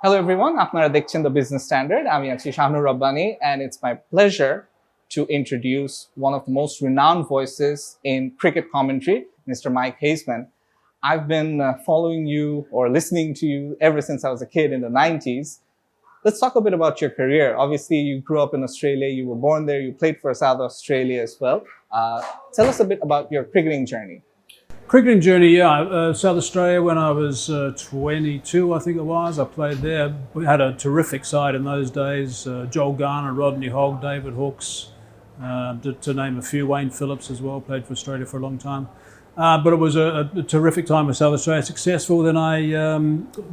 Hello everyone, আপনারা দেখছেন The Business Standard. আমি আছি Shahnur Rabbani and it's my pleasure to introduce one of the most renowned voices in cricket commentary, Mr. Mike Haysman. I've been following you or listening to you ever since I was a kid in the 90s. Let's talk a bit about your career. Obviously, you grew up in Australia, you were born there, you played for South Australia as well. Tell us a bit about your cricketing journey. Cricketing journey, South Australia when I was 22, I think it was. I played there. We had a terrific side in those days. Joel Garner, Rodney Hogg, David Hooks, to name a few. Wayne Phillips as well, played for Australia for a long time. But it was a terrific time with South Australia, successful. Then I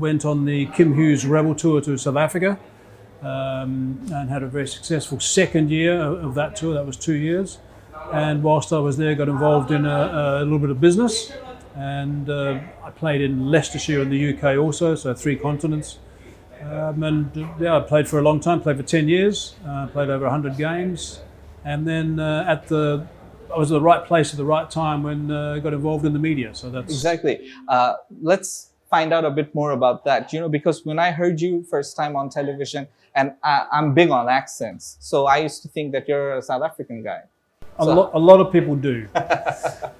went on the Kim Hughes Rebel Tour to South Africa and had a very successful second year of that tour. That was 2 years. And whilst I was there, got involved in a little bit of business, and I played in Leicestershire in the UK also, so 3 continents. I played for a long time, played for 10 years, played over 100 games, and then I was at the right place at the right time when I got involved in the media. So that's exactly. Let's find out a bit more about that. Because when I heard you first time on television, and I'm big on accents, so I used to think that you're a South African guy. A lot of people do.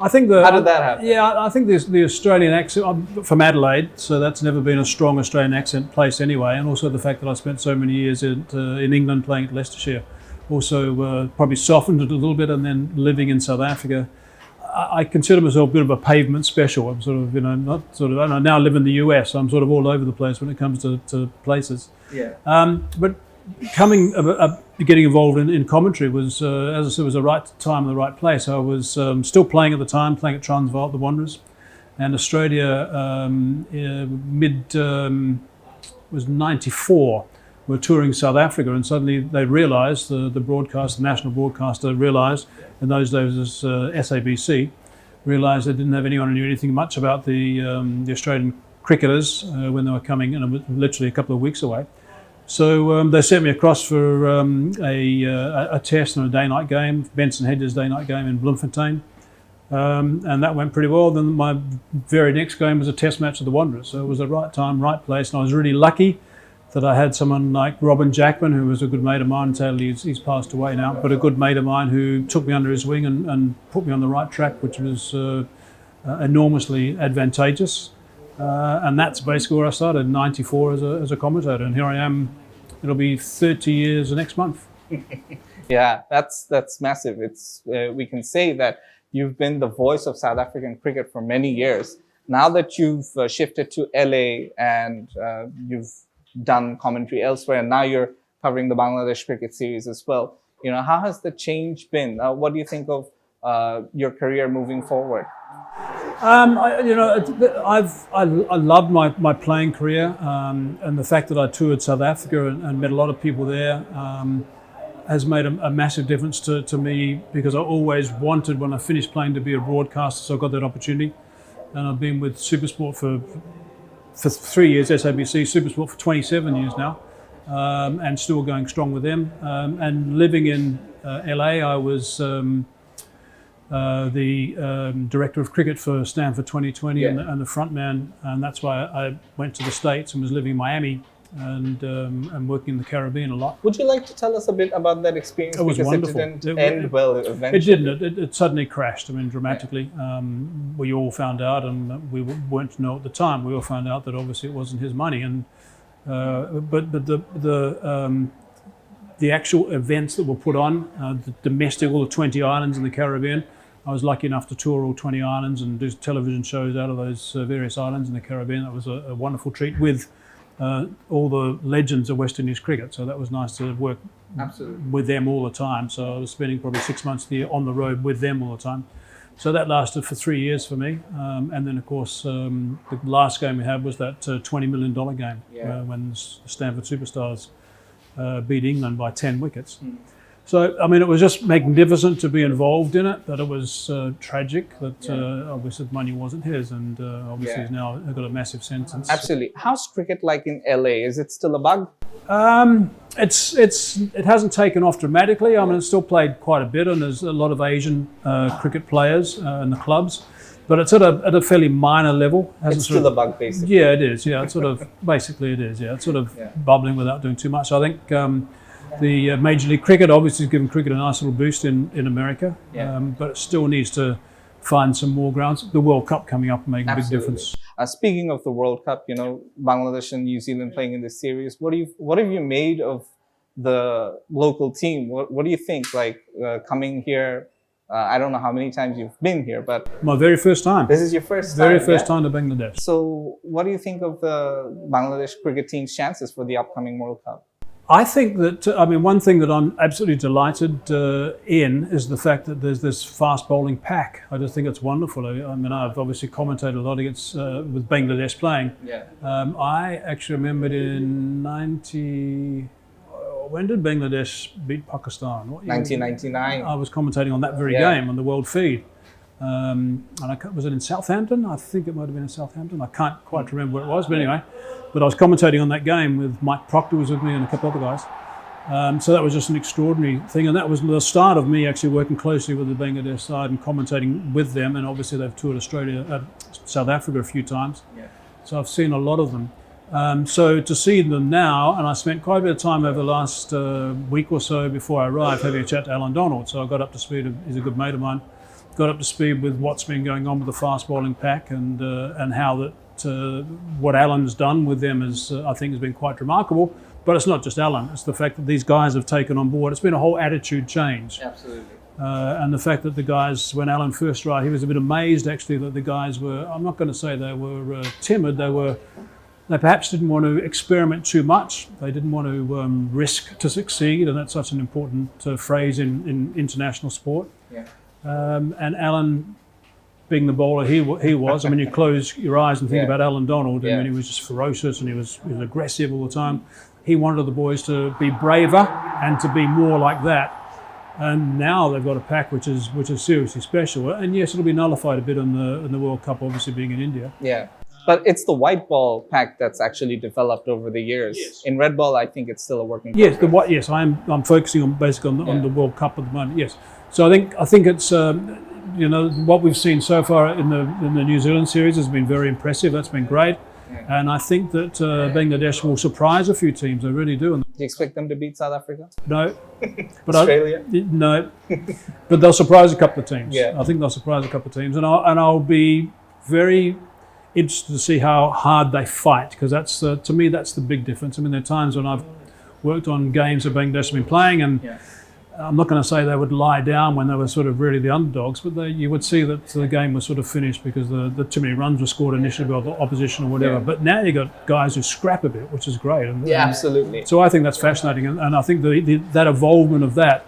I think How did that happen? Yeah, I think the Australian accent. I'm from Adelaide, so that's never been a strong Australian accent place anyway. And also the fact that I spent so many years in England playing at Leicestershire also probably softened it a little bit. And then living in South Africa, I consider myself a bit of a pavement special. I'm sort of, I now live in the US, so I'm sort of all over the place when it comes to places. Yeah. But getting involved in commentary was, as I said, was the right time, the right place. I was still playing at the time, playing at Transvaal, the Wanderers, and Australia was 94. Were touring South Africa, and suddenly they realised the national broadcaster realised in those days as SABC realised they didn't have anyone who knew anything much about the Australian cricketers when they were coming, and it was literally a couple of weeks away. So they sent me across for a test and a day-night game, Benson Hedges day-night game in Bloemfontein, and that went pretty well. Then my very next game was a test match of the Wanderers, so it was the right time, right place, and I was really lucky that I had someone like Robin Jackman, who was a good mate of mine. Sadly, he's passed away now, but a good mate of mine who took me under his wing and put me on the right track, which was enormously advantageous. And that's basically where I started in '94 as a commentator, and here I am. It'll be 30 years next month. Yeah, that's massive. It's we can say that you've been the voice of South African cricket for many years. Now that you've shifted to LA and you've done commentary elsewhere, and now you're covering the Bangladesh cricket series as well. How has the change been? What do you think of your career moving forward? I loved my playing career, and the fact that I toured South Africa and met a lot of people there has made a massive difference to me, because I always wanted, when I finished playing, to be a broadcaster, so I got that opportunity. And I've been with Supersport for 3 years, SABC, Supersport for 27 years now, and still going strong with them. And living in LA, I was the director of cricket for Stanford 2020 and the front man, and that's why I went to the States and was living in Miami and working in the Caribbean a lot. Would you like to tell us a bit about that experience? It was wonderful. It didn't end well eventually. It didn't. It suddenly crashed. I mean, dramatically. We all found out, and we weren't to know at the time. We all found out that obviously it wasn't his money, and but the actual events that were put on, the domestic, all the 20 islands in the Caribbean. I was lucky enough to tour all 20 islands and do television shows out of those various islands in the Caribbean. That was a wonderful treat with all the legends of West Indies cricket. So that was nice to work with them all the time. So I was spending probably 6 months a year on the road with them all the time. So that lasted for 3 years for me. And then, of course, the last game we had was that $20 million game when Stanford Superstars beat England by 10 wickets. So, I mean, it was just magnificent to be involved in it, but it was tragic that obviously the money wasn't his, and obviously he's now got a massive sentence. Absolutely. How's cricket like in LA? Is it still a bug? It hasn't taken off dramatically. I mean, it's still played quite a bit, and there's a lot of Asian cricket players in the clubs. but it's at a fairly minor level. It's still a bug, basically. Yeah, it is. Yeah, it's sort of basically it is. Yeah, it's sort of bubbling without doing too much. I think the Major League Cricket obviously has given cricket a nice little boost in America, but it still needs to find some more grounds. The World Cup coming up will make a big difference. Speaking of the World Cup, you know, Bangladesh and New Zealand playing in this series. What have you made of the local team? What do you think? Like coming here, I don't know how many times you've been here, but my very first time. This is your first time. Very first time to Bangladesh. So, what do you think of the Bangladesh cricket team's chances for the upcoming World Cup? I think that, one thing that I'm absolutely delighted in is the fact that there's this fast bowling pack. I just think it's wonderful. I mean, I've obviously commentated a lot against with Bangladesh playing. Yeah. I actually remembered in when did Bangladesh beat Pakistan? 1999. I was commentating on that very game on the world feed. And was it in Southampton? I think it might have been in Southampton. I can't quite remember where it was, but anyway. But I was commentating on that game with Mike Proctor was with me and a couple other guys. So that was just an extraordinary thing. And that was the start of me actually working closely with the Bangladesh side and commentating with them. And obviously they've toured South Africa a few times. Yeah. So I've seen a lot of them. So to see them now, and I spent quite a bit of time over the last week or so before I arrived having a chat to Alan Donald. So I got up to speed, he's a good mate of mine, got up to speed with what's been going on with the fast bowling pack and how that what Alan's done with them is, I think, has been quite remarkable. But it's not just Alan, it's the fact that these guys have taken on board. It's been a whole attitude change. Absolutely. And the fact that the guys, when Alan first arrived, he was a bit amazed actually that the guys were, I'm not going to say they were timid, they perhaps didn't want to experiment too much. They didn't want to risk to succeed, and that's such an important phrase in international sport. Yeah. And Alan, being the bowler he was, I mean, you close your eyes and think about Alan Donald, and he was just ferocious and he was aggressive all the time. He wanted the boys to be braver and to be more like that. And now they've got a pack which is seriously special. And yes, it'll be nullified a bit in the World Cup, obviously being in India. Yeah. But it's the white ball pack that's actually developed over the years. Yes. In red ball, I think it's still a working. Yes, I'm focusing on basically on the World Cup at the moment. Yes, so I think it's what we've seen so far in the New Zealand series has been very impressive. That's been great, and I think that Bangladesh will surprise a few teams. I really do. Do you expect them to beat South Africa? No, but Australia. No, but they'll surprise a couple of teams. Yeah. I think they'll surprise a couple of teams, and I'll be very interested to see how hard they fight, because that's to me that's the big difference. I mean, there are times when I've worked on games that Bangladesh have been playing, and I'm not going to say they would lie down when they were sort of really the underdogs, but you would see that the game was sort of finished because the too many runs were scored initially by the opposition or whatever. But now you got guys who scrap a bit, which is great. Absolutely. So I think that's fascinating, and I think that evolvement of that.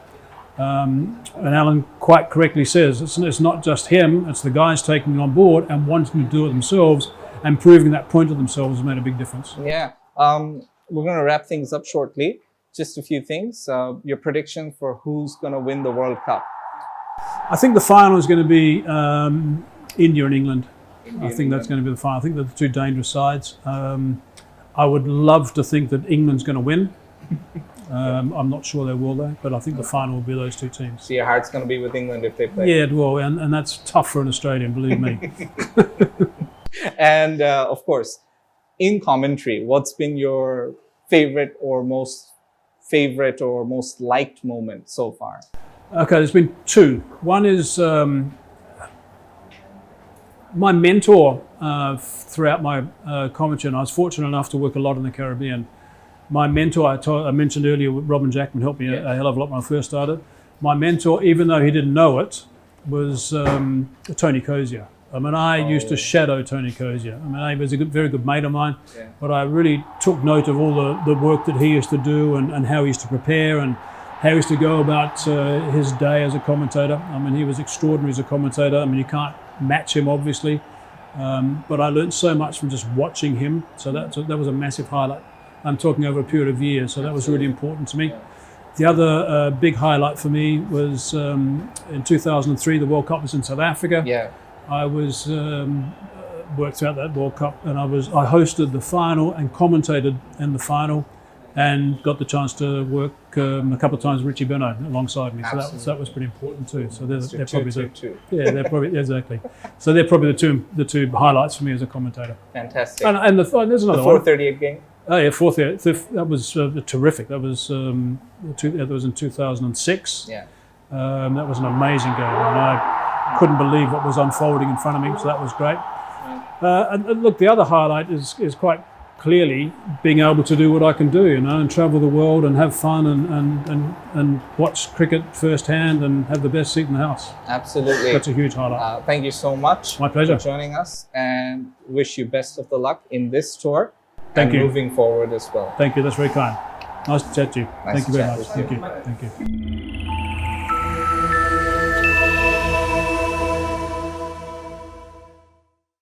And Alan quite correctly says it's not just him, it's the guys taking it on board and wanting to do it themselves and proving that point to themselves has made a big difference. Yeah. We're going to wrap things up shortly. Just a few things. Your prediction for who's going to win the World Cup? I think the final is going to be India and England. I think that's going to be the final. I think they're the two dangerous sides. I would love to think that England's going to win. I'm not sure they will though, but I think the final will be those two teams. So your heart's going to be with England if they play? Yeah, it will, and that's tough for an Australian, believe me. And of course, in commentary, what's been your favorite or most liked moment so far? Okay, there's been two. One is my mentor throughout my commentary, and I was fortunate enough to work a lot in the Caribbean. My mentor, I mentioned earlier, Robin Jackman helped me a hell of a lot when I first started. My mentor, even though he didn't know it, was Tony Cozier. I mean, I used to shadow Tony Cozier. I mean, he was a very good mate of mine, but I really took note of all the work that he used to do and how he used to prepare and how he used to go about his day as a commentator. I mean, he was extraordinary as a commentator. I mean, you can't match him, obviously, but I learned so much from just watching him. So that was a massive highlight. I'm talking over a period of years, so that was really important to me. The other big highlight for me was in 2003, the World Cup was in South Africa. Yeah. I was worked throughout that World Cup, and I hosted the final and commentated in the final. and got the chance to work a couple of times with Richie Benaud alongside me. So Absolutely. that was pretty important too. So they're Two, probably two, two. they're probably exactly. So they're probably the two highlights for me as a commentator. Fantastic. And there's The another one. 438 game. Oh yeah, that was terrific. That was that was in 2006. Yeah. That was an amazing game, and I couldn't believe what was unfolding in front of me. So that was great. And look, the other highlight is quite clearly being able to do what I can do, and travel the world and have fun and watch cricket firsthand and have the best seat in the house. Absolutely. That's a huge highlight. Thank you so much. My pleasure. For joining us, and wish you best of the luck in this tour. Thank and you. Moving forward as well. Thank you. That's very kind. Nice to chat to you. Nice Thank you to very chat much. with you. Thank you. Thank you.